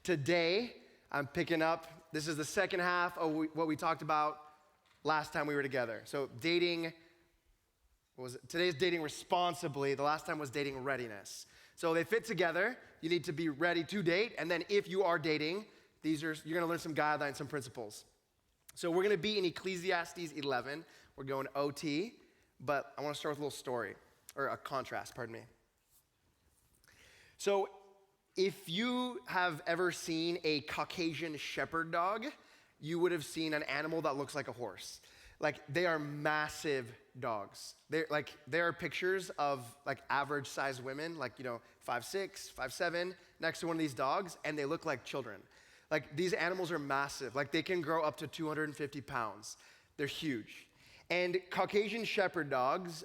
Today, I'm picking up, this is the second half of what we talked about last time we were together. So dating, today's dating responsibly. The last time was dating readiness. So they fit together. You need to be ready to date. And then if you are dating, you're gonna learn some guidelines, some principles. So we're gonna be in Ecclesiastes 11. We're going OT, but I wanna start with a little story, or a contrast, pardon me. So if you have ever seen a Caucasian shepherd dog, you would have seen an animal that looks like a horse. Like, they are massive dogs. There are pictures of like average sized women, like, 5'6", 5'7", next to one of these dogs, and they look like children. Like, these animals are massive. Like, they can grow up to 250 pounds. They're huge. And Caucasian shepherd dogs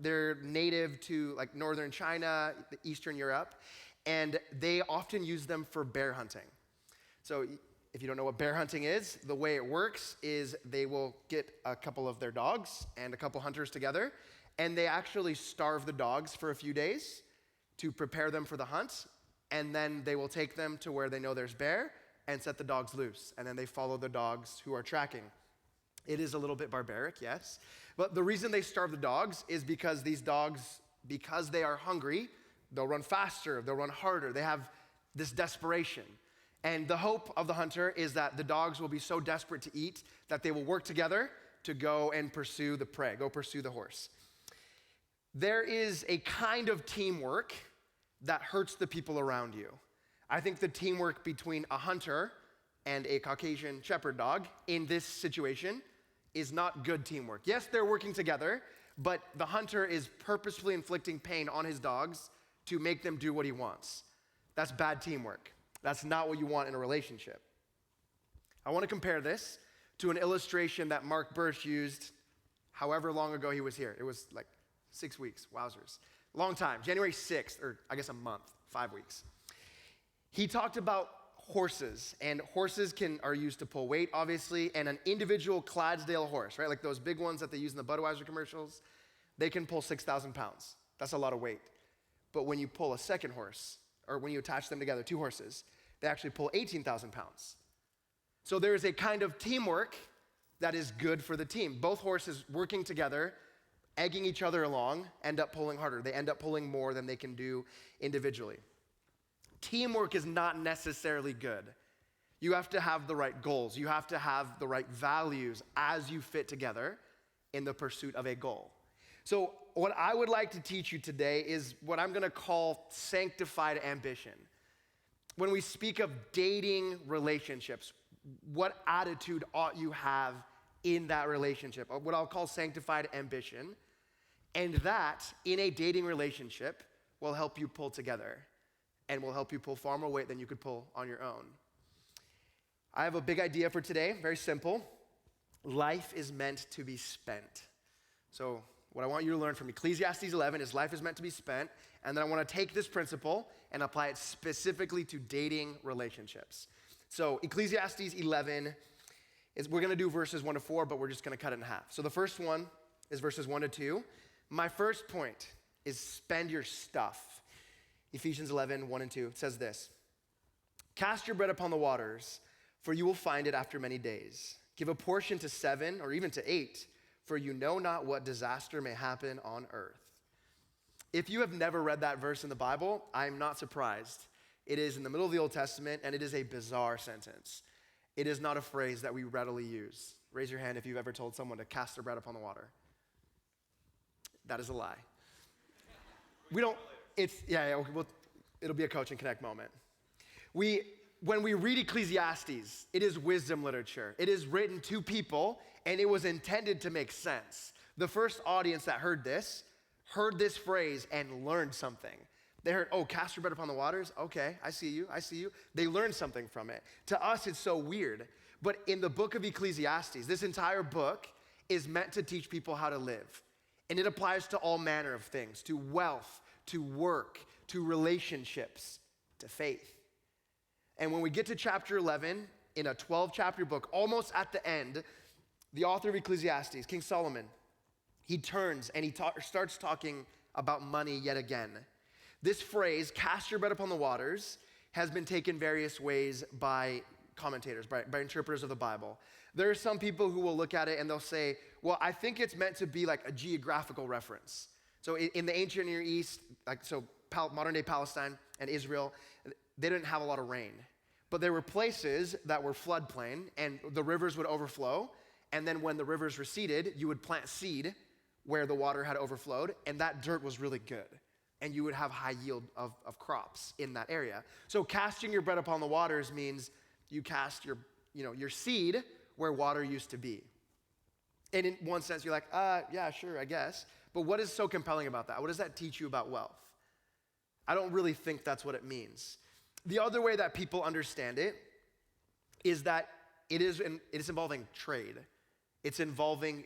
they're native to like northern China, Eastern Europe, and they often use them for bear hunting. So if you don't know what bear hunting is, the way it works is they will get a couple of their dogs and a couple hunters together, and they actually starve the dogs for a few days to prepare them for the hunt, and then they will take them to where they know there's bear and set the dogs loose, and then they follow the dogs who are tracking. It is a little bit barbaric, yes, but the reason they starve the dogs is because these dogs, because they are hungry, they'll run faster, they'll run harder, they have this desperation. And the hope of the hunter is that the dogs will be so desperate to eat that they will work together to go and pursue the prey, go pursue the horse. There is a kind of teamwork that hurts the people around you. I think the teamwork between a hunter and a Caucasian shepherd dog in this situation is not good teamwork. Yes, they're working together, but the hunter is purposefully inflicting pain on his dogs to make them do what he wants. That's bad teamwork. That's not what you want in a relationship. I want to compare this to an illustration that Mark Birch used however long ago he was here. It was like 6 weeks, wowzers. Long time, January 6th, or I guess a month, 5 weeks. He talked about horses, and horses are used to pull weight, obviously, and an individual Clydesdale horse, right? Like those big ones that they use in the Budweiser commercials, they can pull 6,000 pounds. That's a lot of weight. But when you pull a second horse, or when you attach them together, two horses, they actually pull 18,000 pounds. So there is a kind of teamwork that is good for the team. Both horses working together, egging each other along, end up pulling harder. They end up pulling more than they can do individually. Teamwork is not necessarily good. You have to have the right goals. You have to have the right values as you fit together in the pursuit of a goal. So what I would like to teach you today is what I'm gonna call sanctified ambition. When we speak of dating relationships, what attitude ought you have in that relationship? What I'll call sanctified ambition. And that, in a dating relationship, will help you pull together and will help you pull far more weight than you could pull on your own. I have a big idea for today, very simple. Life is meant to be spent. So what I want you to learn from Ecclesiastes 11 is life is meant to be spent, and then I want to take this principle and apply it specifically to dating relationships. So Ecclesiastes 11, we're going to do verses 1 to 4, but we're just going to cut it in half. So the first one is verses 1 to 2. My first point is spend your stuff. Ephesians 11, 1 and 2, it says this: cast your bread upon the waters, for you will find it after many days. Give a portion to 7 or even to 8, for you know not what disaster may happen on earth. If you have never read that verse in the Bible, I'm not surprised. It is in the middle of the Old Testament, and it is a bizarre sentence. It is not a phrase that we readily use. Raise your hand if you've ever told someone to cast their bread upon the water. That is a lie. It'll be a Coach and Connect moment. When we read Ecclesiastes, it is wisdom literature. It is written to people, and it was intended to make sense. The first audience that heard this phrase and learned something. They heard, oh, cast your bread upon the waters? Okay, I see you. They learned something from it. To us, it's so weird. But in the book of Ecclesiastes, this entire book is meant to teach people how to live. And it applies to all manner of things, to wealth, to work, to relationships, to faith. And when we get to chapter 11, in a 12-chapter book, almost at the end, the author of Ecclesiastes, King Solomon, he turns and he starts talking about money yet again. This phrase, cast your bread upon the waters, has been taken various ways by commentators, by interpreters of the Bible. There are some people who will look at it and they'll say, well, I think it's meant to be like a geographical reference. So in the ancient Near East, modern day Palestine and Israel, they didn't have a lot of rain. But there were places that were floodplain and the rivers would overflow. And then when the rivers receded, you would plant seed where the water had overflowed, and that dirt was really good. And you would have high yield of crops in that area. So casting your bread upon the waters means you cast your seed where water used to be. And in one sense, you're like, yeah, sure, I guess. But what is so compelling about that? What does that teach you about wealth? I don't really think that's what it means. The other way that people understand it is that it is involving trade. It's involving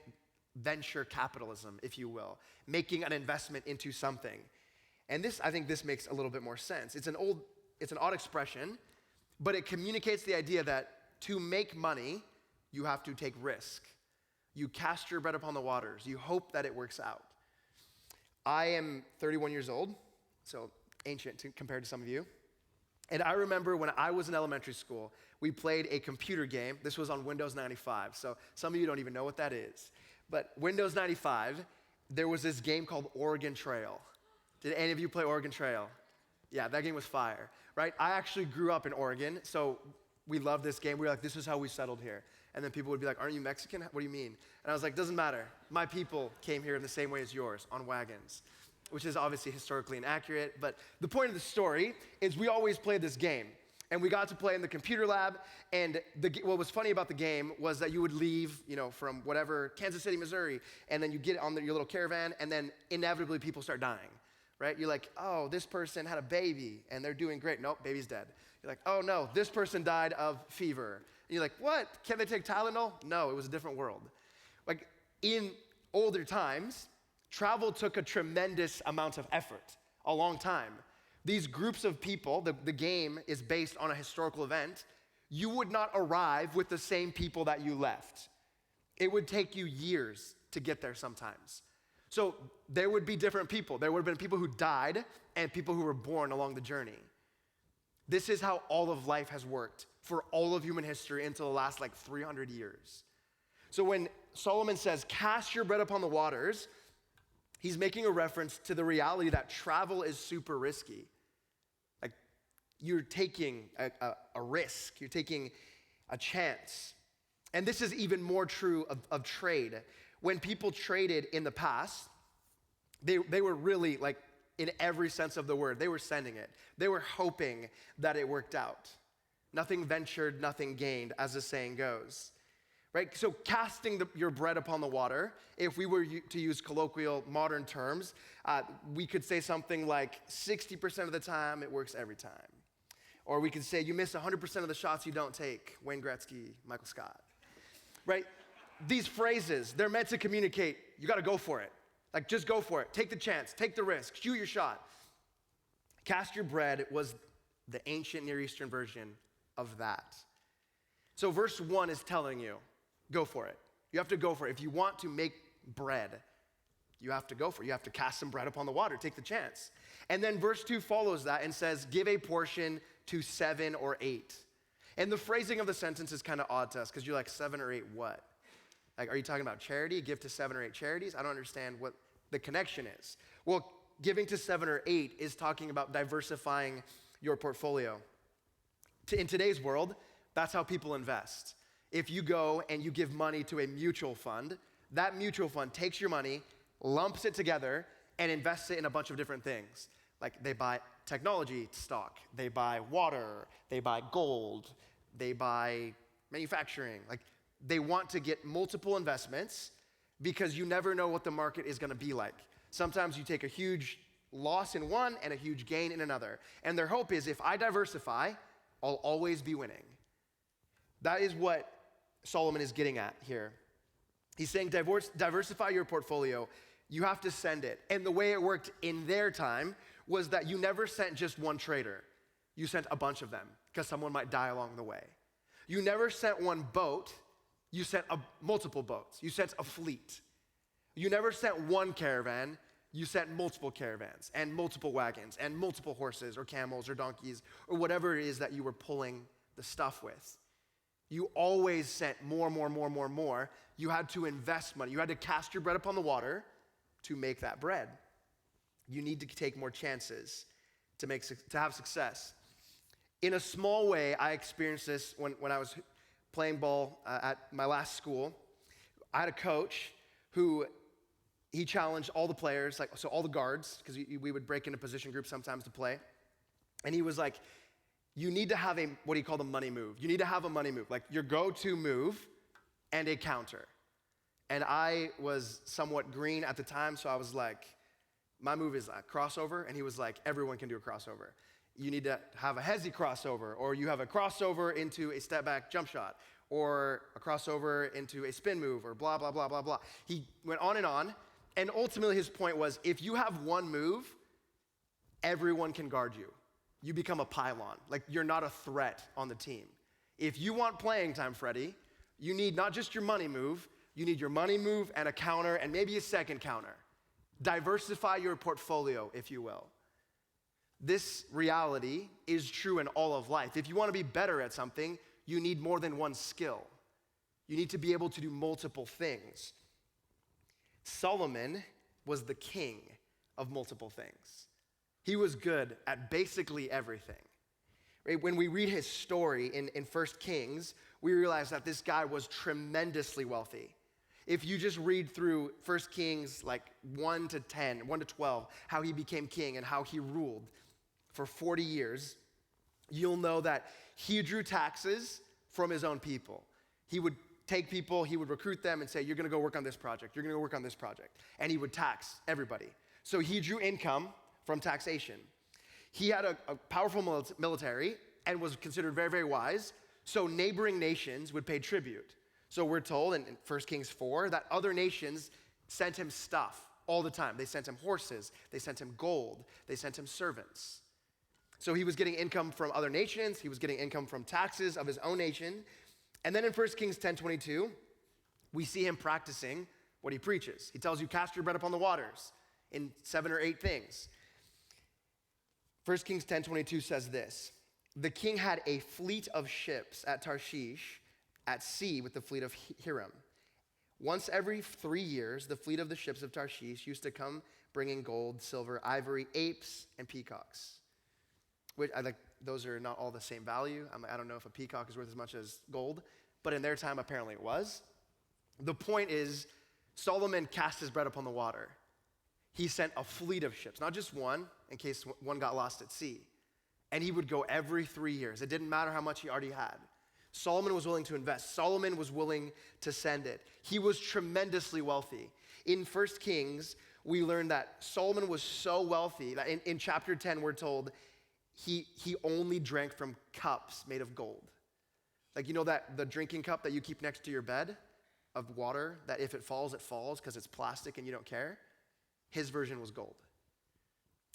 venture capitalism, if you will, making an investment into something. And I think this makes a little bit more sense. It's an odd expression, but it communicates the idea that to make money, you have to take risk. You cast your bread upon the waters. You hope that it works out. I am 31 years old, so ancient compared to some of you. And I remember when I was in elementary school, we played a computer game. This was on Windows 95, so some of you don't even know what that is. But Windows 95, there was this game called Oregon Trail. Did any of you play Oregon Trail? Yeah, that game was fire, right? I actually grew up in Oregon, so we loved this game. We were like, this is how we settled here. And then people would be like, aren't you Mexican? What do you mean? And I was like, doesn't matter. My people came here in the same way as yours, on wagons, which is obviously historically inaccurate. But the point of the story is we always played this game. And we got to play in the computer lab, and what was funny about the game was that you would leave, from whatever, Kansas City, Missouri, and then you get on your little caravan, and then inevitably people start dying, right? You're like, oh, this person had a baby, and they're doing great. Nope, baby's dead. You're like, oh no, this person died of fever. And you're like, what? Can they take Tylenol? No, it was a different world. Like, in older times, travel took a tremendous amount of effort, a long time. These groups of people, the game is based on a historical event. You would not arrive with the same people that you left. It would take you years to get there sometimes. So there would be different people. There would have been people who died and people who were born along the journey. This is how all of life has worked for all of human history until the last 300 years. So when Solomon says, cast your bread upon the waters, he's making a reference to the reality that travel is super risky. You're taking a risk. You're taking a chance. And this is even more true of trade. When people traded in the past, they were really, in every sense of the word, they were sending it. They were hoping that it worked out. Nothing ventured, nothing gained, as the saying goes. Right? So casting your bread upon the water, if we were to use colloquial modern terms, we could say something like 60% of the time, it works every time. Or we could say you miss 100% of the shots you don't take, Wayne Gretzky, Michael Scott, right? These phrases, they're meant to communicate, you gotta go for it. Just go for it, take the chance, take the risk, shoot your shot. Cast your bread was the ancient Near Eastern version of that. So verse 1 is telling you, go for it. You have to go for it. If you want to make bread, you have to go for it. You have to cast some bread upon the water, take the chance. And then verse 2 follows that and says, give a portion to 7 or 8. And the phrasing of the sentence is kind of odd to us because you're like, 7 or 8 what? Are you talking about charity? Give to 7 or 8 charities? I don't understand what the connection is. Well, giving to 7 or 8 is talking about diversifying your portfolio. In today's world, that's how people invest. If you go and you give money to a mutual fund, that mutual fund takes your money, lumps it together, and invests it in a bunch of different things. They buy technology stock, they buy water, they buy gold, they buy manufacturing. They want to get multiple investments because you never know what the market is gonna be like. Sometimes you take a huge loss in one and a huge gain in another. And their hope is if I diversify, I'll always be winning. That is what Solomon is getting at here. He's saying diversify your portfolio. You have to send it. And the way it worked in their time was that you never sent just one trader. You sent a bunch of them because someone might die along the way. You never sent one boat. You sent multiple boats. You sent a fleet. You never sent one caravan. You sent multiple caravans and multiple wagons and multiple horses or camels or donkeys or whatever it is that you were pulling the stuff with. You always sent more. You had to invest money. You had to cast your bread upon the water to make that bread. You need to take more chances to have success. In a small way, I experienced this when I was playing ball at my last school. I had a coach who he challenged all the players, so all the guards, because we would break into position groups sometimes to play. And he was like, you need to have what he called a money move. You need to have a money move, like your go-to move and a counter. And I was somewhat green at the time, so I was like, my move is a crossover. And he was like, everyone can do a crossover. You need to have a hezzy crossover, or you have a crossover into a step back jump shot, or a crossover into a spin move, or blah, blah, blah, blah, blah. He went on, and ultimately his point was, if you have one move, everyone can guard you. You become a pylon. Like, you're not a threat on the team. If you want playing time, Fredy, you need not just your money move, you need your money move and a counter and maybe a second counter. Diversify your portfolio, if you will. This reality is true in all of life. If you want to be better at something, you need more than one skill. You need to be able to do multiple things. Solomon was the king of multiple things. He was good at basically everything. Right? When we read his story in 1 Kings, we realize that this guy was tremendously wealthy. If you just read through 1 Kings like 1 to 12, how he became king and how he ruled for 40 years, you'll know that he drew taxes from his own people. He would take people, he would recruit them and say, you're gonna go work on this project, you're gonna go work on this project. And he would tax everybody. So he drew income from taxation. He had a powerful military and was considered very, very wise. So neighboring nations would pay tribute. So we're told in 1 Kings 4 that other nations sent him stuff all the time. They sent him horses, they sent him gold, they sent him servants. So he was getting income from other nations, he was getting income from taxes of his own nation. And then in 1 Kings 10:22, we see him practicing what he preaches. He tells you, cast your bread upon the waters in 7 or 8 things. 1 Kings 10:22 says this, the king had a fleet of ships at Tarshish at sea with the fleet of Hiram. Once every 3 years, the fleet of the ships of Tarshish used to come bringing gold, silver, ivory, apes, and peacocks. Which those are not all the same value. I don't know if a peacock is worth as much as gold, but in their time, apparently it was. The point is, Solomon cast his bread upon the water. He sent a fleet of ships, not just one, in case one got lost at sea. And he would go every 3 years. It didn't matter how much he already had. Solomon was willing to invest. Solomon was willing to send it. He was tremendously wealthy. In 1 Kings, we learn that Solomon was so wealthy that in chapter 10, we're told he only drank from cups made of gold. Like, you know that the drinking cup that you keep next to your bed of water, that if it falls because it's plastic and you don't care? His version was gold.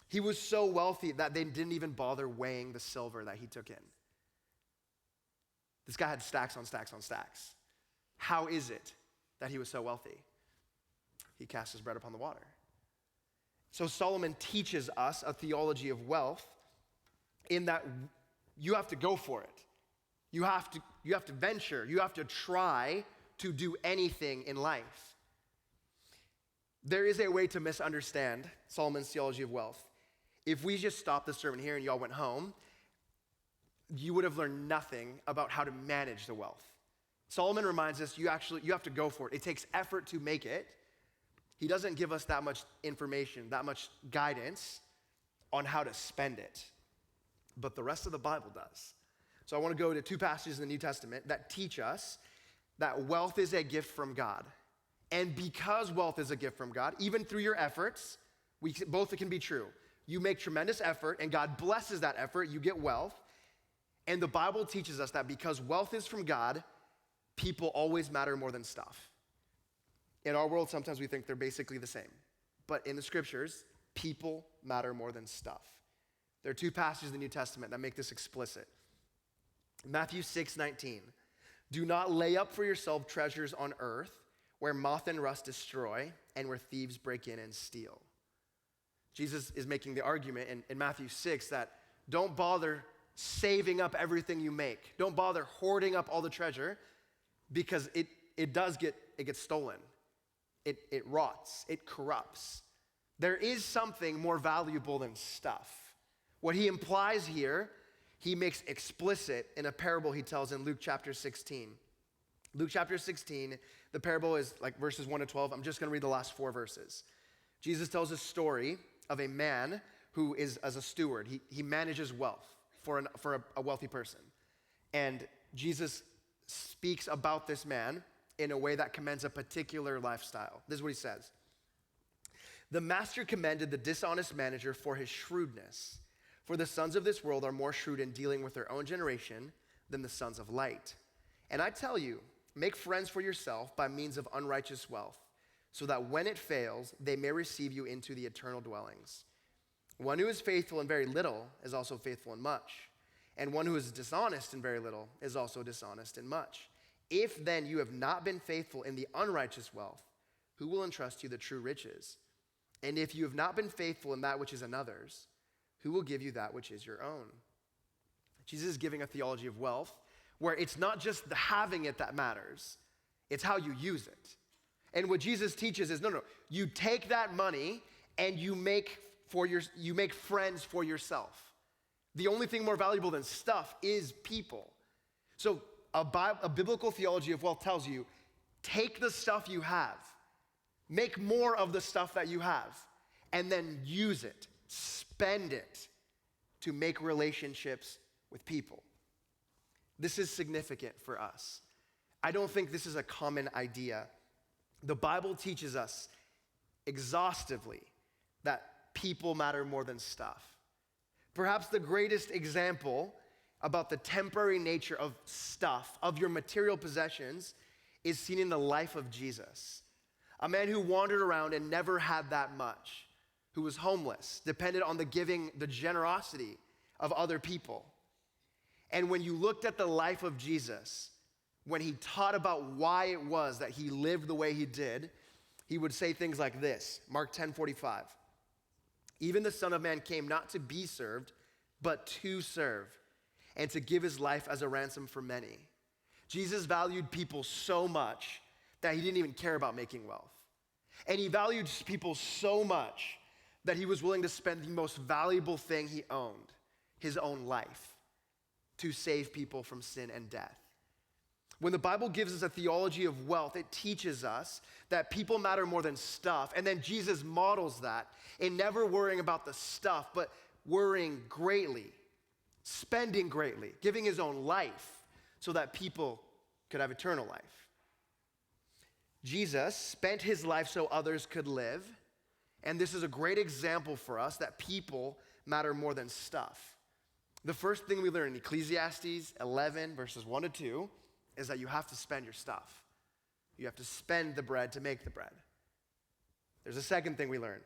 He was so wealthy that they didn't even bother weighing the silver that he took in. This guy had stacks on stacks on stacks. How is it that he was so wealthy? He cast his bread upon the water. So Solomon teaches us a theology of wealth in that you have to go for it. You have to venture. You have to try to do anything in life. There is a way to misunderstand Solomon's theology of wealth. If we just stopped the sermon here and y'all went home, you would have learned nothing about how to manage the wealth. Solomon reminds us you have to go for it. It takes effort to make it. He doesn't give us that much information, that much guidance on how to spend it. But the rest of the Bible does. So I want to go to 2 passages in the New Testament that teach us that wealth is a gift from God. And because wealth is a gift from God, even through your efforts, both can be true. You make tremendous effort and God blesses that effort, you get wealth. And the Bible teaches us that because wealth is from God, people always matter more than stuff. In our world, sometimes we think they're basically the same. But in the scriptures, people matter more than stuff. There are 2 passages in the New Testament that make this explicit. Matthew 6:19. Do not lay up for yourself treasures on earth where moth and rust destroy and where thieves break in and steal. Jesus is making the argument in Matthew 6 that don't bother saving up everything you make. Don't bother hoarding up all the treasure because it gets stolen. It rots, it corrupts. There is something more valuable than stuff. What he implies here, he makes explicit in a parable he tells in Luke chapter 16. Luke chapter 16, the parable is like verses 1 to 12. I'm just going to read the last 4 verses. Jesus tells a story of a man who is as a steward. He manages wealth for a wealthy person. And Jesus speaks about this man in a way that commends a particular lifestyle. This is what he says. The master commended the dishonest manager for his shrewdness. For the sons of this world are more shrewd in dealing with their own generation than the sons of light. And I tell you, make friends for yourself by means of unrighteous wealth, so that when it fails, they may receive you into the eternal dwellings. One who is faithful in very little is also faithful in much, and one who is dishonest in very little is also dishonest in much. If then you have not been faithful in the unrighteous wealth, who will entrust you the true riches? And if you have not been faithful in that which is another's, who will give you that which is your own? Jesus is giving a theology of wealth where it's not just the having it that matters, it's how you use it. And what Jesus teaches is, no, you take that money and you make friends for yourself. The only thing more valuable than stuff is people. So a biblical theology of wealth tells you, take the stuff you have, make more of the stuff that you have, and then use it, spend it to make relationships with people. This is significant for us. I don't think this is a common idea. The Bible teaches us exhaustively that people matter more than stuff. Perhaps the greatest example about the temporary nature of stuff, of your material possessions, is seen in the life of Jesus. A man who wandered around and never had that much, who was homeless, depended on the generosity of other people. And when you looked at the life of Jesus, when he taught about why it was that he lived the way he did, he would say things like this, Mark 10:45. Even the Son of Man came not to be served, but to serve, and to give his life as a ransom for many. Jesus valued people so much that he didn't even care about making wealth. And he valued people so much that he was willing to spend the most valuable thing he owned, his own life, to save people from sin and death. When the Bible gives us a theology of wealth, it teaches us that people matter more than stuff. And then Jesus models that in never worrying about the stuff, but worrying greatly, spending greatly, giving his own life so that people could have eternal life. Jesus spent his life so others could live. And this is a great example for us that people matter more than stuff. The first thing we learn in Ecclesiastes 11, verses 1 to 2, is that you have to spend your stuff. You have to spend the bread to make the bread. There's a second thing we learn.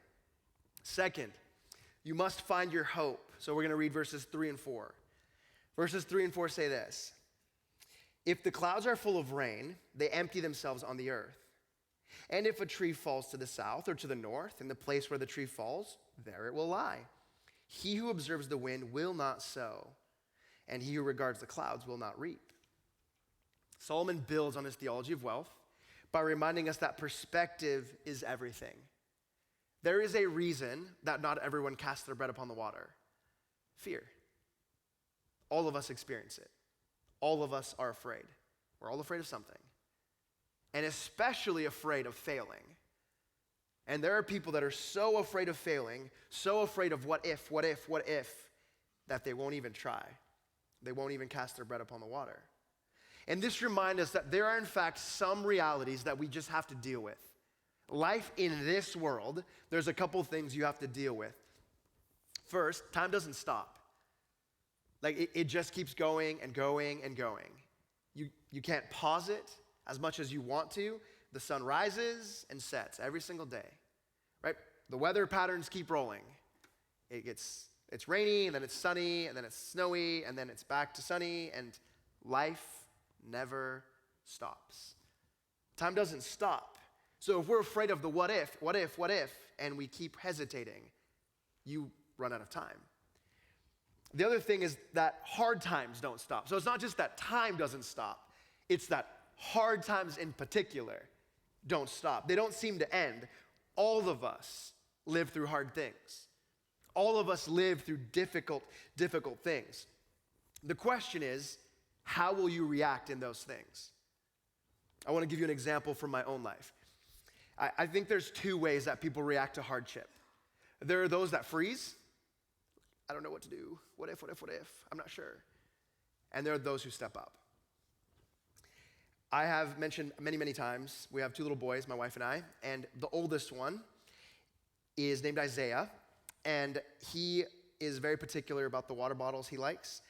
Second, you must find your hope. So we're going to read verses 3 and 4. Verses 3 and 4 say this. If the clouds are full of rain, they empty themselves on the earth. And if a tree falls to the south or to the north, in the place where the tree falls, there it will lie. He who observes the wind will not sow, and he who regards the clouds will not reap. Solomon builds on his theology of wealth by reminding us that perspective is everything. There is a reason that not everyone casts their bread upon the water. Fear. All of us experience it. All of us are afraid. We're all afraid of something. And especially afraid of failing. And there are people that are so afraid of failing, so afraid of what if, that they won't even try. They won't even cast their bread upon the water. And this reminds us that there are in fact some realities that we just have to deal with. Life in this world, there's a couple things you have to deal with. First, time doesn't stop. Like it just keeps going and going and going. You can't pause it as much as you want to. The sun rises and sets every single day, right? The weather patterns keep rolling. It's rainy, and then it's sunny, and then it's snowy, and then it's back to sunny, and life never stops. Time doesn't stop. So if we're afraid of the what if, and we keep hesitating, you run out of time. The other thing is that hard times don't stop. So it's not just that time doesn't stop, it's that hard times in particular don't stop. They don't seem to end. All of us live through hard things. All of us live through difficult things. The question is, how will you react in those things? I want to give you an example from my own life. I think there's two ways that people react to hardship. There are those that freeze. I don't know what to do. What if? I'm not sure. And there are those who step up. I have mentioned many times, we have two little boys, my wife and I, and the oldest one is named Isaiah, and he is very particular about the water bottles he likes.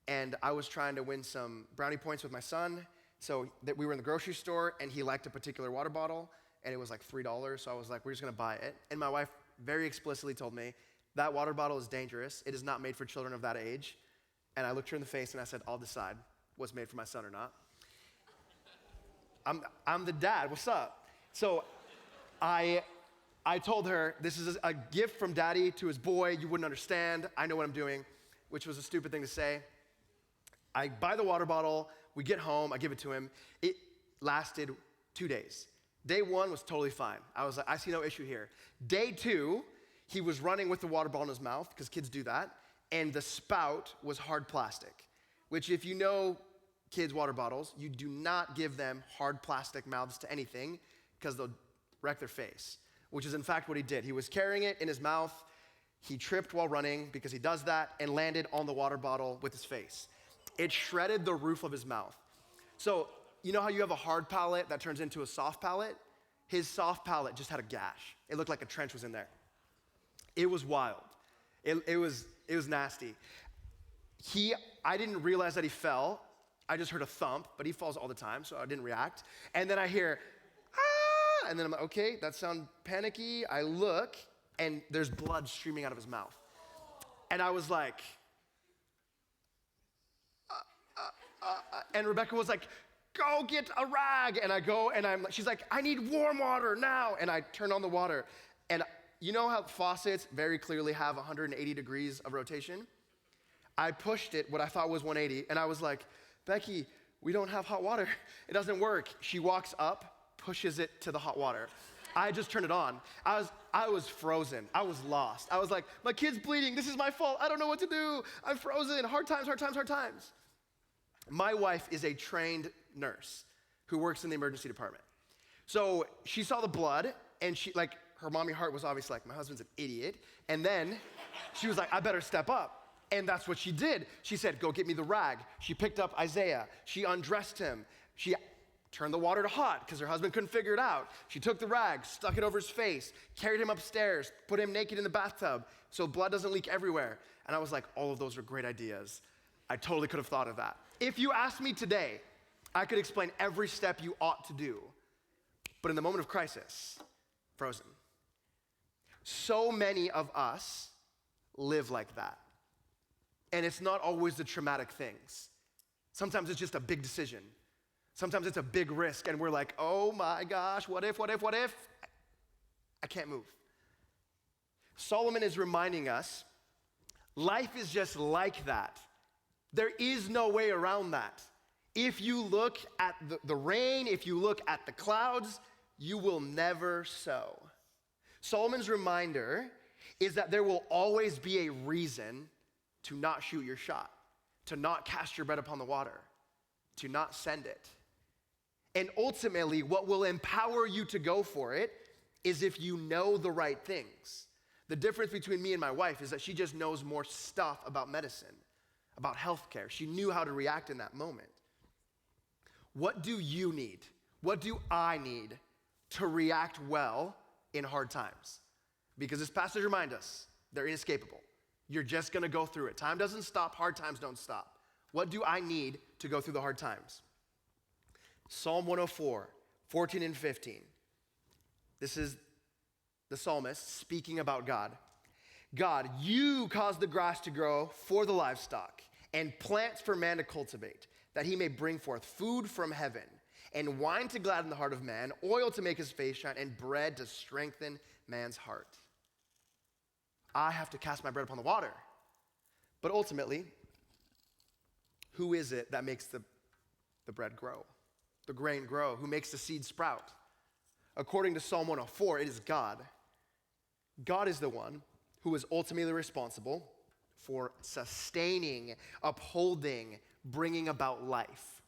And I was trying to win some brownie points with my son, so that we were in the grocery store, and he liked a particular water bottle, and it was like $3, so I was like, we're just gonna buy it. And my wife very explicitly told me, that water bottle is dangerous. It is not made for children of that age. And I looked her in the face and I said, I'll decide what's made for my son or not. I'm the dad, what's up? So I told her, this is a gift from daddy to his boy, you wouldn't understand, I know what I'm doing, which was a stupid thing to say. I buy the water bottle, we get home, I give it to him. It lasted 2 days. Day 1 was totally fine. I was like, I see no issue here. Day 2, he was running with the water bottle in his mouth, because kids do that, and the spout was hard plastic, which if you know kids' water bottles, you do not give them hard plastic mouths to anything, because they'll wreck their face, which is in fact what he did. He was carrying it in his mouth, he tripped while running, because he does that, and landed on the water bottle with his face. It shredded the roof of his mouth. So, you know how you have a hard palate that turns into a soft palate? His soft palate just had a gash. It looked like a trench was in there. It was wild. It was nasty. I didn't realize that he fell. I just heard a thump, but he falls all the time, so I didn't react. And then I hear, ah, and then I'm like, okay, that sounds panicky. I look, and there's blood streaming out of his mouth. And I was like, and Rebecca was like, go get a rag. And I go, and she's like, I need warm water now. And I turn on the water. And you know how faucets very clearly have 180 degrees of rotation? I pushed it, what I thought was 180, and I was like, Becky, we don't have hot water. It doesn't work. She walks up, pushes it to the hot water. I just turned it on. I was frozen. I was lost. I was like, my kid's bleeding. This is my fault. I don't know what to do. I'm frozen. Hard times. My wife is a trained nurse who works in the emergency department. So she saw the blood, and her mommy heart was obviously like, my husband's an idiot. And then she was like, I better step up. And that's what she did. She said, go get me the rag. She picked up Isaiah. She undressed him. She turned the water to hot because her husband couldn't figure it out. She took the rag, stuck it over his face, carried him upstairs, put him naked in the bathtub so blood doesn't leak everywhere. And I was like, all of those are great ideas. I totally could have thought of that. If you asked me today, I could explain every step you ought to do. But in the moment of crisis, frozen. So many of us live like that. And it's not always the traumatic things. Sometimes it's just a big decision. Sometimes it's a big risk, and we're like, oh my gosh, what if? I can't move. Solomon is reminding us, life is just like that. There is no way around that. If you look at the rain, if you look at the clouds, you will never sow. Solomon's reminder is that there will always be a reason to not shoot your shot, to not cast your bread upon the water, to not send it. And ultimately, what will empower you to go for it is if you know the right things. The difference between me and my wife is that she just knows more stuff about medicine, about healthcare. She knew how to react in that moment. What do you need? What do I need to react well in hard times? Because this passage reminds us, they're inescapable. You're just gonna go through it. Time doesn't stop, hard times don't stop. What do I need to go through the hard times? Psalm 104, 14 and 15. This is the psalmist speaking about God. God, you cause the grass to grow for the livestock and plants for man to cultivate, that he may bring forth food from heaven, and wine to gladden the heart of man, oil to make his face shine, and bread to strengthen man's heart. I have to cast my bread upon the water. But ultimately, who is it that makes the bread grow, the grain grow, who makes the seed sprout? According to Psalm 104, it is God. God is the one who is ultimately responsible for sustaining, upholding, bringing about life.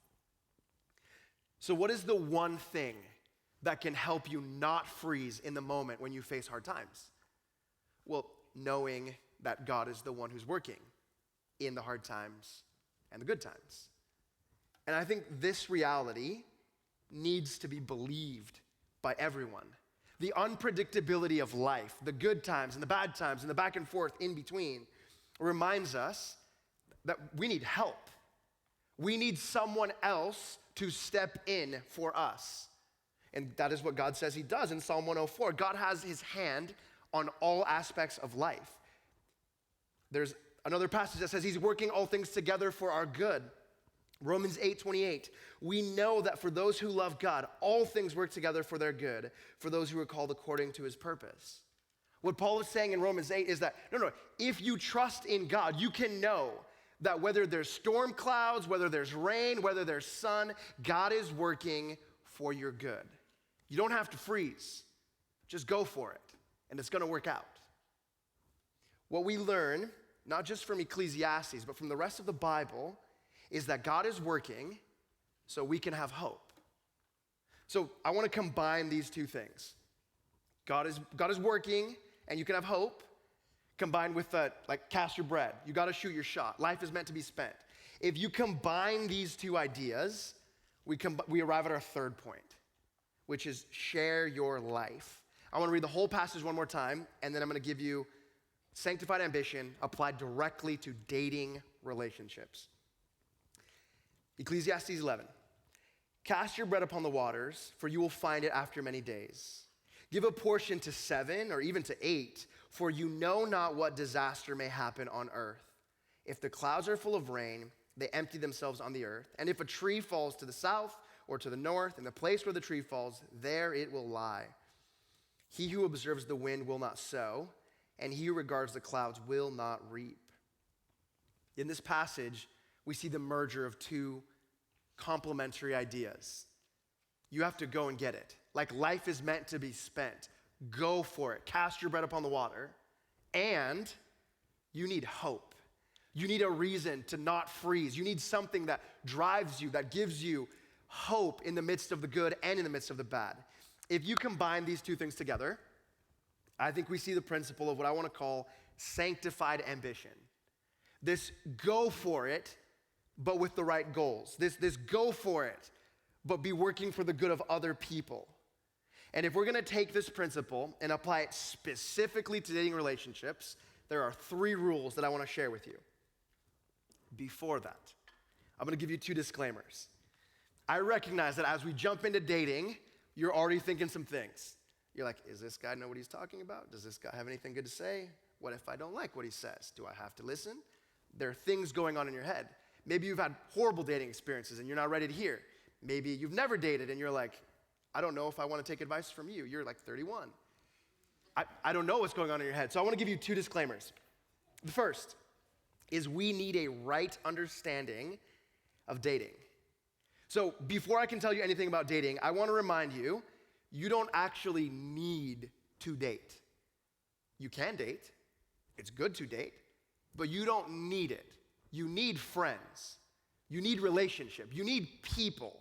So what is the one thing that can help you not freeze in the moment when you face hard times? Well, knowing that God is the one who's working in the hard times and the good times. And I think this reality needs to be believed by everyone. The unpredictability of life, the good times and the bad times and the back and forth in between, reminds us that we need help. We need someone else to step in for us. And that is what God says he does in Psalm 104. God has his hand on all aspects of life. There's another passage that says he's working all things together for our good. Romans 8:28, we know that for those who love God, all things work together for their good, for those who are called according to his purpose. What Paul is saying in Romans 8 is that, no, if you trust in God, you can know that whether there's storm clouds, whether there's rain, whether there's sun, God is working for your good. You don't have to freeze. Just go for it, and it's going to work out. What we learn, not just from Ecclesiastes, but from the rest of the Bible, is that God is working so we can have hope. So I want to combine these two things. God is working and you can have hope, combined with cast your bread. You got to shoot your shot. Life is meant to be spent. If you combine these two ideas, we arrive at our third point, which is share your life. I want to read the whole passage one more time, and then I'm going to give you sanctified ambition applied directly to dating relationships. Ecclesiastes 11. Cast your bread upon the waters, for you will find it after many days. Give a portion to 7 or even to 8, for you know not what disaster may happen on earth. If the clouds are full of rain, they empty themselves on the earth. And if a tree falls to the south or to the north, in the place where the tree falls, there it will lie. He who observes the wind will not sow, and he who regards the clouds will not reap. In this passage, we see the merger of two complementary ideas. You have to go and get it. Like life is meant to be spent. Go for it. Cast your bread upon the water. And you need hope. You need a reason to not freeze. You need something that drives you, that gives you hope in the midst of the good and in the midst of the bad. If you combine these two things together, I think we see the principle of what I want to call sanctified ambition. This go for it, but with the right goals. This go for it, but be working for the good of other people. And if we're going to take this principle and apply it specifically to dating relationships, there are 3 rules that I want to share with you. Before that, I'm going to give you 2 disclaimers. I recognize that as we jump into dating, you're already thinking some things. You're like, is this guy know what he's talking about? Does this guy have anything good to say? What if I don't like what he says? Do I have to listen? There are things going on in your head. Maybe you've had horrible dating experiences and you're not ready to hear. Maybe you've never dated and you're like, I don't know if I want to take advice from you. You're like 31. I don't know what's going on in your head. So I want to give you 2 disclaimers. The first is we need a right understanding of dating. So before I can tell you anything about dating, I want to remind you, you don't actually need to date. You can date. It's good to date, but you don't need it. You need friends. You need relationship. You need people.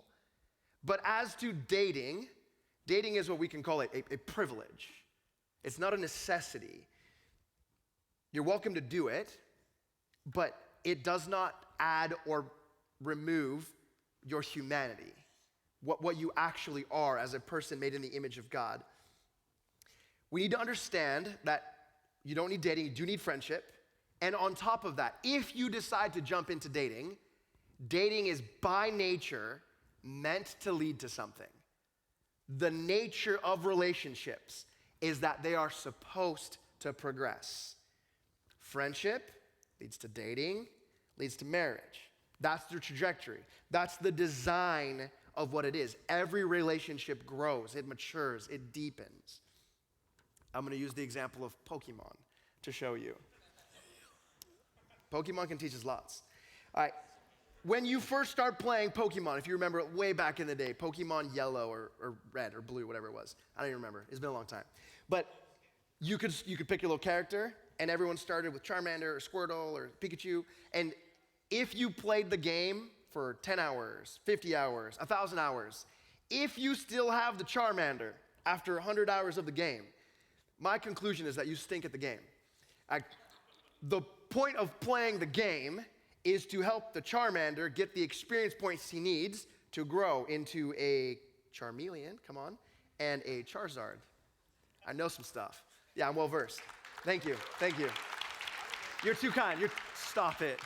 But as to dating, dating is what we can call a privilege. It's not a necessity. You're welcome to do it, but it does not add or remove your humanity, what you actually are as a person made in the image of God. We need to understand that you don't need dating, you do need friendship. And on top of that, if you decide to jump into dating, dating is by nature meant to lead to something. The nature of relationships is that they are supposed to progress. Friendship leads to dating, leads to marriage. That's the trajectory. That's the design of what it is. Every relationship grows, it matures, it deepens. I'm going to use the example of Pokemon. to show you. Pokemon can teach us lots. All right. When you first start playing Pokemon, if you remember way back in the day, Pokemon Yellow or Red or Blue, whatever it was. I don't even remember. It's been a long time. But you could pick your little character, and everyone started with Charmander or Squirtle or Pikachu. And if you played the game for 10 hours, 50 hours, 1,000 hours, if you still have the Charmander after 100 hours of the game, my conclusion is that you stink at the game. The point of playing the game is to help the Charmander get the experience points he needs to grow into a Charmeleon, come on, and a Charizard. I know some stuff. Yeah, I'm well versed. Thank you. You're too kind. Stop it.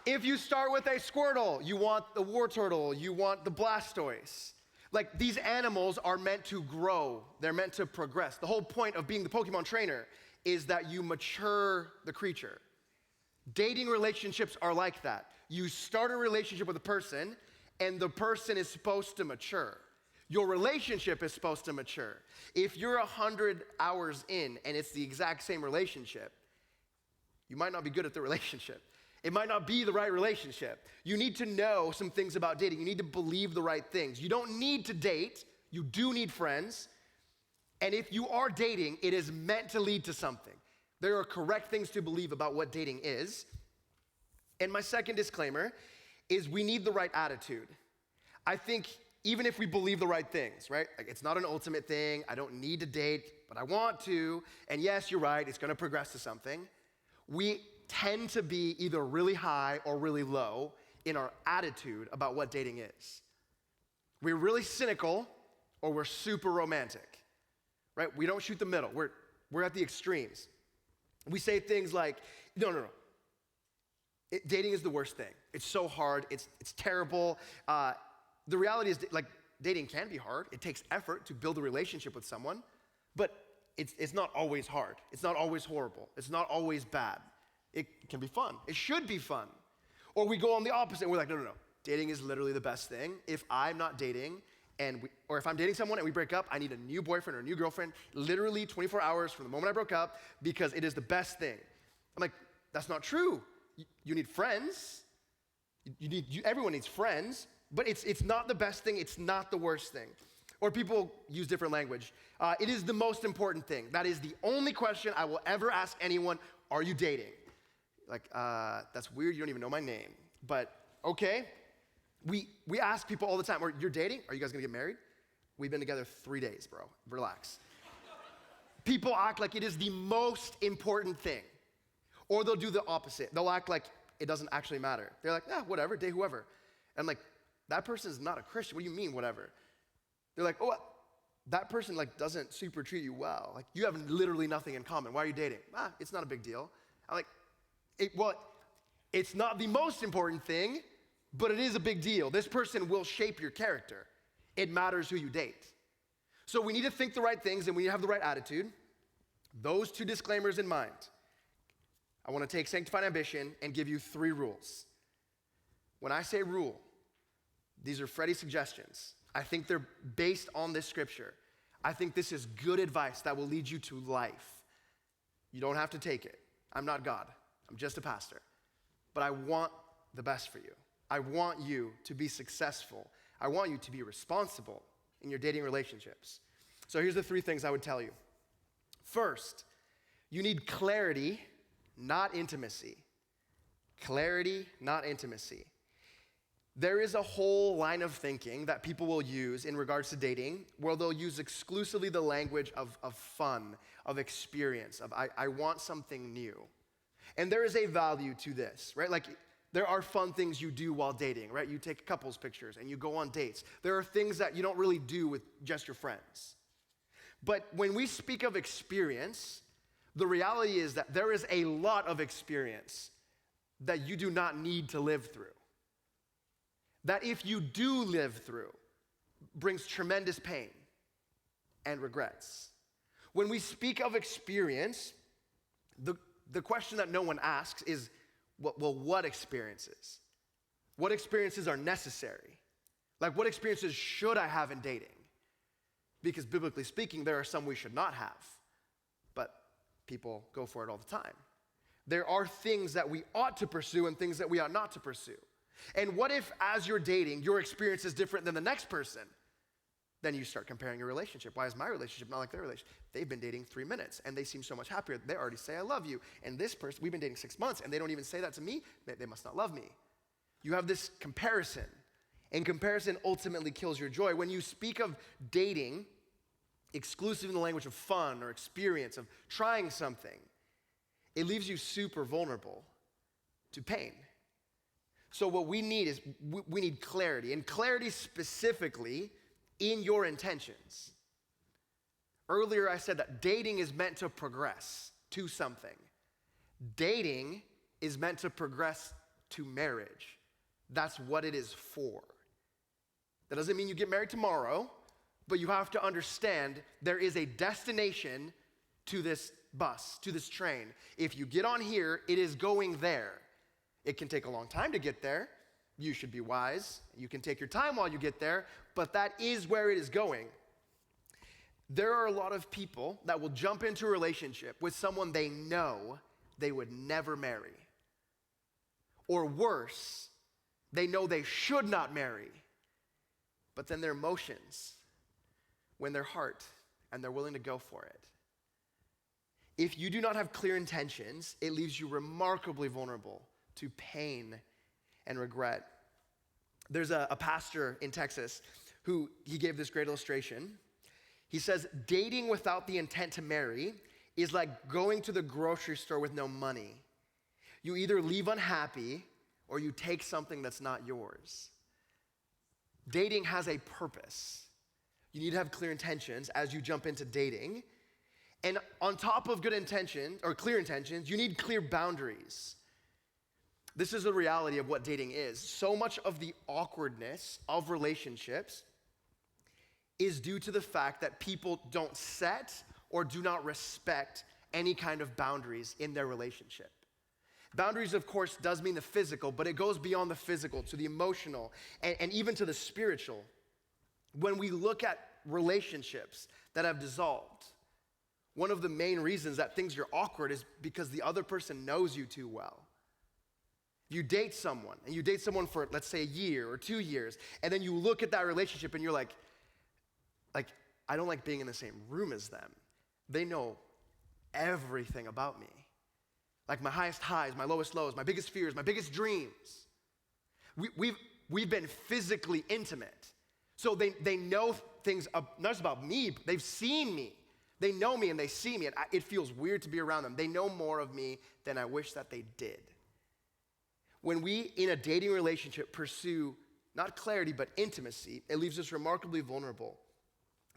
If you start with a Squirtle, you want the Wartortle, you want the Blastoise. Like, these animals are meant to grow. They're meant to progress. The whole point of being the Pokemon trainer is that you mature the creature. Dating relationships are like that. You start a relationship with a person, and the person is supposed to mature. Your relationship is supposed to mature. If you're 100 hours in and it's the exact same relationship, you might not be good at the relationship. It might not be the right relationship. You need to know some things about dating. You need to believe the right things. You don't need to date. You do need friends. And if you are dating, it is meant to lead to something. There are correct things to believe about what dating is. And my second disclaimer is we need the right attitude. I think even if we believe the right things, right? Like, it's not an ultimate thing. I don't need to date, but I want to. And yes, you're right, it's gonna progress to something. We tend to be either really high or really low in our attitude about what dating is. We're really cynical or we're super romantic, right? We don't shoot the middle. We're at the extremes. We say things like, no. Dating is the worst thing. It's so hard. It's terrible. The reality is, like, dating can be hard. It takes effort to build a relationship with someone, but it's not always hard. It's not always horrible. It's not always bad. It can be fun. It should be fun. Or we go on the opposite. We're like, no. Dating is literally the best thing. If I'm not dating, or if I'm dating someone and we break up, I need a new boyfriend or a new girlfriend, literally 24 hours from the moment I broke up, because it is the best thing. I'm like, that's not true. You need friends. Everyone needs friends, but it's not the best thing. It's not the worst thing. Or people use different language. It is the most important thing. That is the only question I will ever ask anyone. Are you dating? Like, that's weird. You don't even know my name. But okay. We ask people all the time, you're dating? Are you guys gonna get married? We've been together 3 days, bro. Relax. People act like it is the most important thing. Or they'll do the opposite. They'll act like it doesn't actually matter. They're like, whatever, date whoever. And I'm like, that person is not a Christian. What do you mean, whatever? They're like, that person like doesn't super treat you well. Like, you have literally nothing in common. Why are you dating? It's not a big deal. I'm like, it's not the most important thing, but it is a big deal. This person will shape your character. It matters who you date. So we need to think the right things and we need to have the right attitude. Those two disclaimers in mind, I want to take sanctified ambition and give you 3 rules. When I say rule, these are Freddie's suggestions. I think they're based on this scripture. I think this is good advice that will lead you to life. You don't have to take it. I'm not God. I'm just a pastor. But I want the best for you. I want you to be successful. I want you to be responsible in your dating relationships. So here's the 3 things I would tell you. First, you need clarity, not intimacy. Clarity, not intimacy. There is a whole line of thinking that people will use in regards to dating where they'll use exclusively the language of fun, of experience, of I want something new. And there is a value to this, right? Like, there are fun things you do while dating, right? You take couples pictures and you go on dates. There are things that you don't really do with just your friends. But when we speak of experience, the reality is that there is a lot of experience that you do not need to live through. That if you do live through, brings tremendous pain and regrets. When we speak of experience, the question that no one asks is, what experiences? What experiences are necessary? Like, what experiences should I have in dating? Because biblically speaking, there are some we should not have. people go for it all the time. There are things that we ought to pursue and things that we ought not to pursue. And what if, as you're dating, your experience is different than the next person? Then you start comparing your relationship. Why is my relationship not like their relationship? They've been dating 3 minutes, and they seem so much happier. They already say, I love you. And this person, we've been dating 6 months, and they don't even say that to me. They must not love me. You have this comparison, and comparison ultimately kills your joy. When you speak of dating, exclusive in the language of fun or experience, of trying something, it leaves you super vulnerable to pain. So what we need is, we need clarity, and clarity specifically in your intentions. Earlier I said that dating is meant to progress to something. Dating is meant to progress to marriage. That's what it is for. That doesn't mean you get married tomorrow, but you have to understand there is a destination to this bus, to this train. If you get on here, it is going there. It can take a long time to get there. You should be wise. You can take your time while you get there, but that is where it is going. There are a lot of people that will jump into a relationship with someone they know they would never marry. Or worse, they know they should not marry, but then their emotions win their heart and they're willing to go for it. If you do not have clear intentions, it leaves you remarkably vulnerable to pain and regret. There's a pastor in Texas who he gave this great illustration. He says, dating without the intent to marry is like going to the grocery store with no money. You either leave unhappy or you take something that's not yours. Dating has a purpose. You need to have clear intentions as you jump into dating. And on top of good intentions, or clear intentions, you need clear boundaries. This is the reality of what dating is. So much of the awkwardness of relationships is due to the fact that people don't set or do not respect any kind of boundaries in their relationship. Boundaries, of course, does mean the physical, but it goes beyond the physical to the emotional and even to the spiritual. When we look at relationships that have dissolved, one of the main reasons that things are awkward is because the other person knows you too well. You date someone, and you date someone for, let's say, a year or 2 years, and then you look at that relationship and you're like, I don't like being in the same room as them. They know everything about me. Like my highest highs, my lowest lows, my biggest fears, my biggest dreams. We've been physically intimate. So they know things, not just about me, but they've seen me. They know me and they see me, and it feels weird to be around them. They know more of me than I wish that they did. When we, in a dating relationship, pursue not clarity, but intimacy, it leaves us remarkably vulnerable.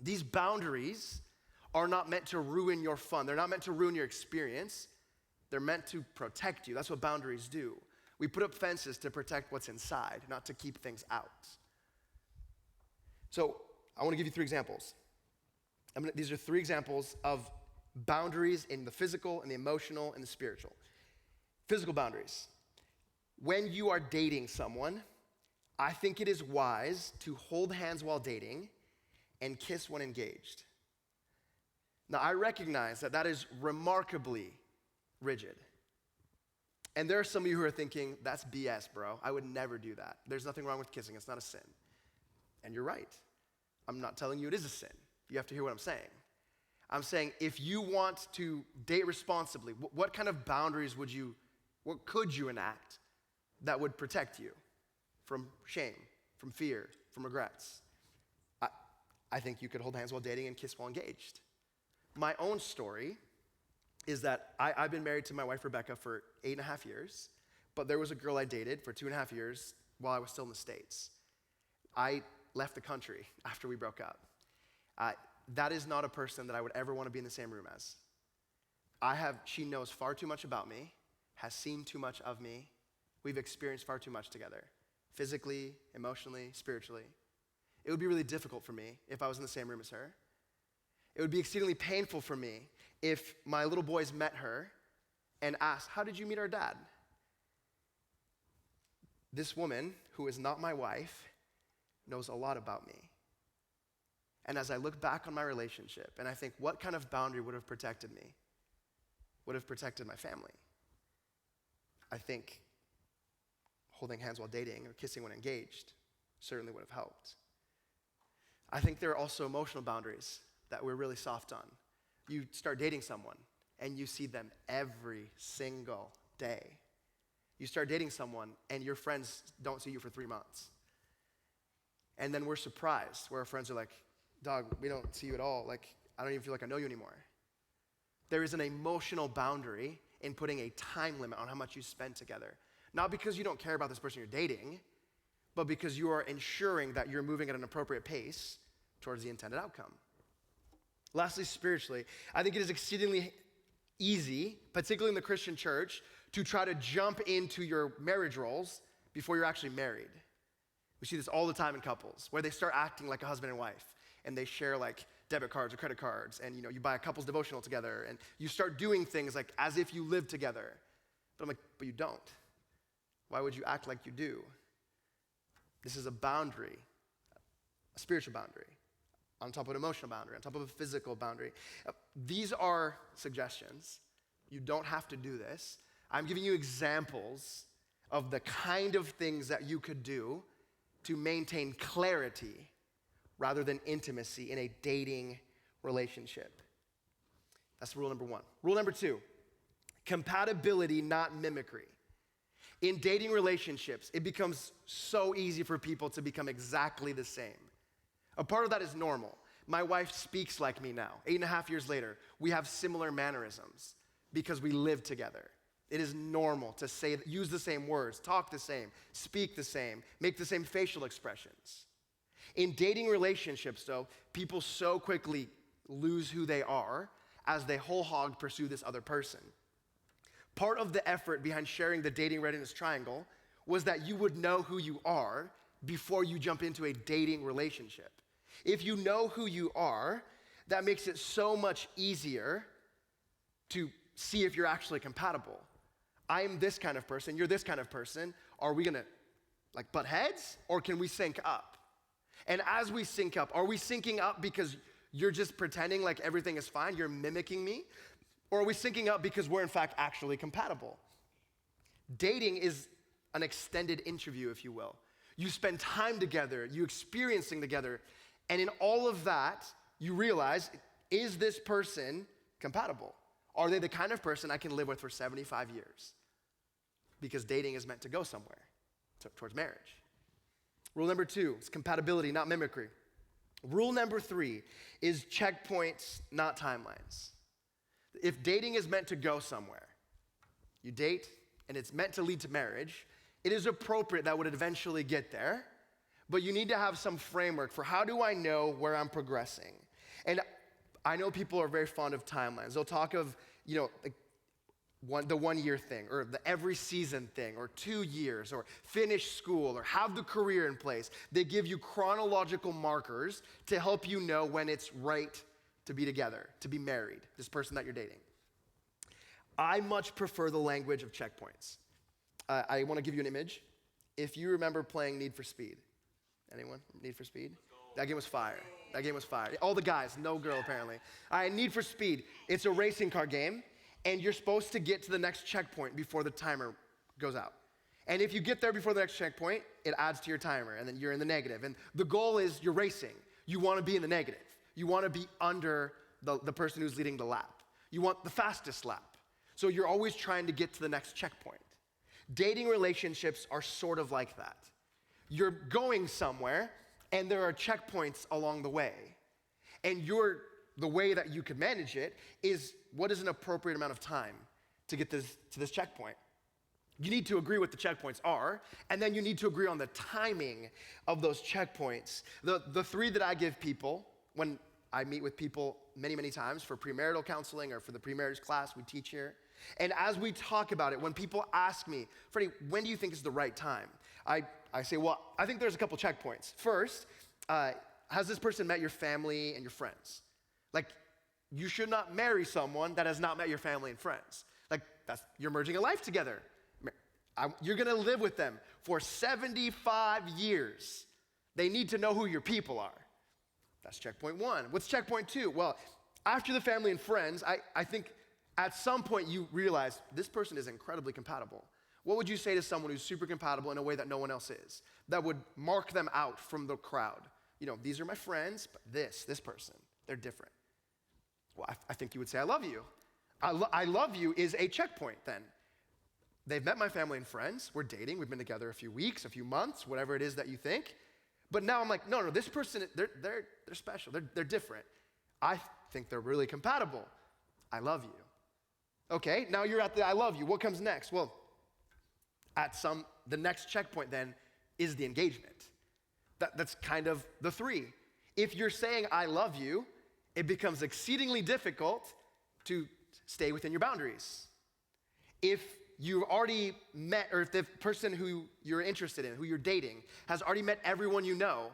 These boundaries are not meant to ruin your fun. They're not meant to ruin your experience. They're meant to protect you. That's what boundaries do. We put up fences to protect what's inside, not to keep things out. So I want to give you 3 examples. These are 3 examples of boundaries in the physical and the emotional and the spiritual. Physical boundaries. When you are dating someone, I think it is wise to hold hands while dating and kiss when engaged. Now, I recognize that that is remarkably rigid. And there are some of you who are thinking, that's BS, bro. I would never do that. There's nothing wrong with kissing. It's not a sin. And you're right. I'm not telling you it is a sin. You have to hear what I'm saying. I'm saying if you want to date responsibly, what kind of boundaries what could you enact that would protect you from shame, from fear, from regrets? I think you could hold hands while dating and kiss while engaged. My own story is that I've been married to my wife, Rebecca, for 8.5 years, but there was a girl I dated for 2.5 years while I was still in the States. I left the country after we broke up. That is not a person that I would ever want to be in the same room as. She knows far too much about me, has seen too much of me. We've experienced far too much together, physically, emotionally, spiritually. It would be really difficult for me if I was in the same room as her. It would be exceedingly painful for me if my little boys met her and asked, how did you meet our dad? This woman, who is not my wife, knows a lot about me. And as I look back on my relationship and I think, what kind of boundary would have protected me? would have protected my family. I think holding hands while dating or kissing when engaged certainly would have helped. I think there are also emotional boundaries that we're really soft on. You start dating someone and you see them every single day. You start dating someone and your friends don't see you for 3 months. And then we're surprised where our friends are like, dog, we don't see you at all. Like, I don't even feel like I know you anymore. There is an emotional boundary in putting a time limit on how much you spend together. Not because you don't care about this person you're dating, but because you are ensuring that you're moving at an appropriate pace towards the intended outcome. Lastly, spiritually, I think it is exceedingly easy, particularly in the Christian church, to try to jump into your marriage roles before you're actually married. We see this all the time in couples, where they start acting like a husband and wife, and they share like debit cards or credit cards, and you buy a couple's devotional together, and you start doing things like as if you live together. But I'm like, but you don't. Why would you act like you do? This is a boundary, a spiritual boundary, on top of an emotional boundary, on top of a physical boundary. These are suggestions. You don't have to do this. I'm giving you examples of the kind of things that you could do to maintain clarity rather than intimacy in a dating relationship. That's rule number 1. Rule number 2, compatibility, not mimicry. In dating relationships, it becomes so easy for people to become exactly the same. A part of that is normal. My wife speaks like me now. 8.5 years later, we have similar mannerisms because we live together. It is normal to use the same words, talk the same, speak the same, make the same facial expressions. In dating relationships, though, people so quickly lose who they are as they whole hog pursue this other person. Part of the effort behind sharing the dating readiness triangle was that you would know who you are before you jump into a dating relationship. If you know who you are, that makes it so much easier to see if you're actually compatible. I'm this kind of person, you're this kind of person. Are we gonna butt heads, or can we sync up? And as we sync up, are we syncing up because you're just pretending like everything is fine, you're mimicking me? Or are we syncing up because we're in fact actually compatible? Dating is an extended interview, if you will. You spend time together, you experiencing together, and in all of that, you realize, is this person compatible? Are they the kind of person I can live with for 75 years? Because dating is meant to go somewhere, towards marriage. Rule number 2 is compatibility, not mimicry. Rule number 3 is checkpoints, not timelines. If dating is meant to go somewhere, you date and it's meant to lead to marriage, it is appropriate that would eventually get there, but you need to have some framework for how do I know where I'm progressing? And I know people are very fond of timelines. They'll talk of, the 1 year thing, or the every season thing, or 2 years, or finish school, or have the career in place. They give you chronological markers to help you know when it's right to be together, to be married, this person that you're dating. I much prefer the language of checkpoints. I want to give you an image. If you remember playing Need for Speed, anyone? Need for Speed? That game was fire. That game was fire. All the guys, no girl apparently. Need for Speed. It's a racing car game, and you're supposed to get to the next checkpoint before the timer goes out. And if you get there before the next checkpoint, it adds to your timer, and then you're in the negative. And the goal is you're racing. You want to be in the negative. You want to be under the person who's leading the lap. You want the fastest lap. So you're always trying to get to the next checkpoint. Dating relationships are sort of like that. You're going somewhere, and there are checkpoints along the way. And the way that you can manage it is, what is an appropriate amount of time to get to this checkpoint? You need to agree what the checkpoints are, and then you need to agree on the timing of those checkpoints. The 3 that I give people when I meet with people many, many times for premarital counseling or for the premarriage class we teach here, and as we talk about it, when people ask me, Fredy, when do you think is the right time? I say, well, I think there's a couple checkpoints. First, has this person met your family and your friends? You should not marry someone that has not met your family and friends. You're merging a life together. You're gonna live with them for 75 years. They need to know who your people are. That's checkpoint 1. What's checkpoint 2? Well, after the family and friends, I think At some point, you realize this person is incredibly compatible. What would you say to someone who's super compatible in a way that no one else is? That would mark them out from the crowd. You know, these are my friends, but this person, they're different. Well, I think you would say, I love you. I love you is a checkpoint then. They've met my family and friends. We're dating. We've been together a few weeks, a few months, whatever it is that you think. But now I'm like, no, this person, they're special. They're different. I think they're really compatible. I love you. Okay, now you're at the I love you. What comes next? Well, the next checkpoint then is the engagement. That's kind of the three. If you're saying I love you, it becomes exceedingly difficult to stay within your boundaries. If you've already met, or if the person who you're interested in, who you're dating, has already met everyone you know,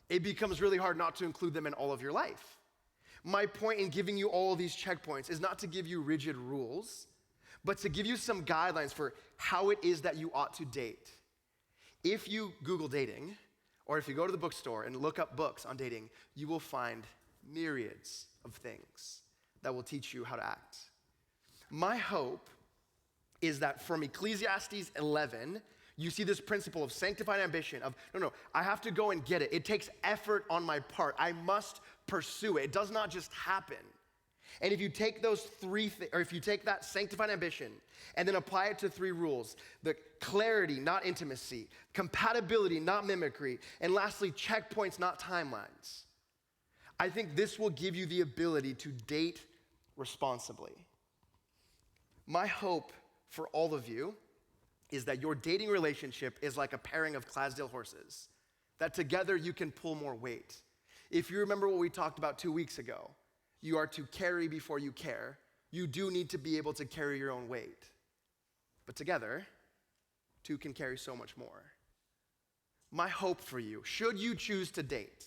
it becomes really hard not to include them in all of your life. My point in giving you all of these checkpoints is not to give you rigid rules, but to give you some guidelines for how it is that you ought to date. If you Google dating, or if you go to the bookstore and look up books on dating, you will find myriads of things that will teach you how to act. My hope is that from Ecclesiastes 11, you see this principle of sanctified ambition of, no, I have to go and get it. It takes effort on my part. I must pursue it. It does not just happen. And if you take those if you take that sanctified ambition and then apply it to 3 rules, the clarity, not intimacy, compatibility, not mimicry, and lastly, checkpoints, not timelines, I think this will give you the ability to date responsibly. My hope for all of you is that your dating relationship is like a pairing of Clydesdale horses, that together you can pull more weight. If you remember what we talked about 2 weeks ago, you are to carry before you care. You do need to be able to carry your own weight. But together, 2 can carry so much more. My hope for you, should you choose to date,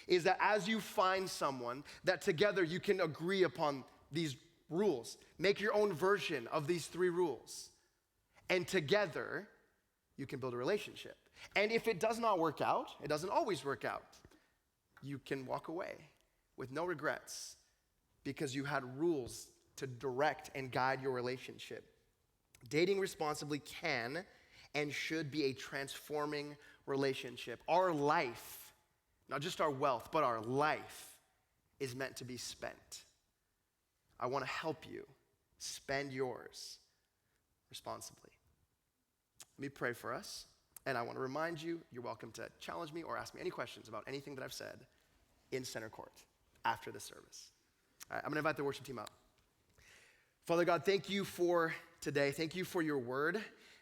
is that as you find someone, that together you can agree upon these rules. Make your own version of these 3 rules. And together, you can build a relationship. And if it does not work out, it doesn't always work out, you can walk away with no regrets because you had rules to direct and guide your relationship. Dating responsibly can and should be a transforming relationship. Our life, not just our wealth, but our life is meant to be spent. I want to help you spend yours responsibly. Let me pray for us, and I want to remind you, you're welcome to challenge me or ask me any questions about anything that I've said in center court after the service. All right, I'm going to invite the worship team up. Father God, thank you for today. Thank you for your word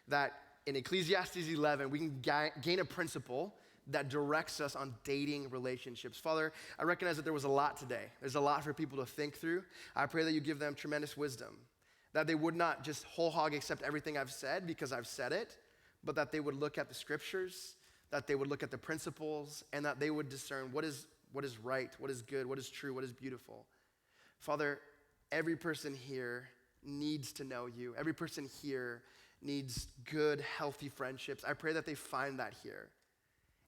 that in Ecclesiastes 11, we can gain a principle that directs us on dating relationships. Father, I recognize that there was a lot today. There's a lot for people to think through. I pray that you give them tremendous wisdom, that they would not just whole hog accept everything I've said because I've said it, but that they would look at the scriptures, that they would look at the principles, and that they would discern what is right, what is good, what is true, what is beautiful. Father, every person here needs to know you. Every person here needs good, healthy friendships. I pray that they find that here.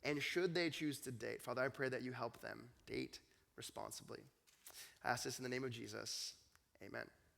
And should they choose to date, Father, I pray that you help them date responsibly. I ask this in the name of Jesus. Amen.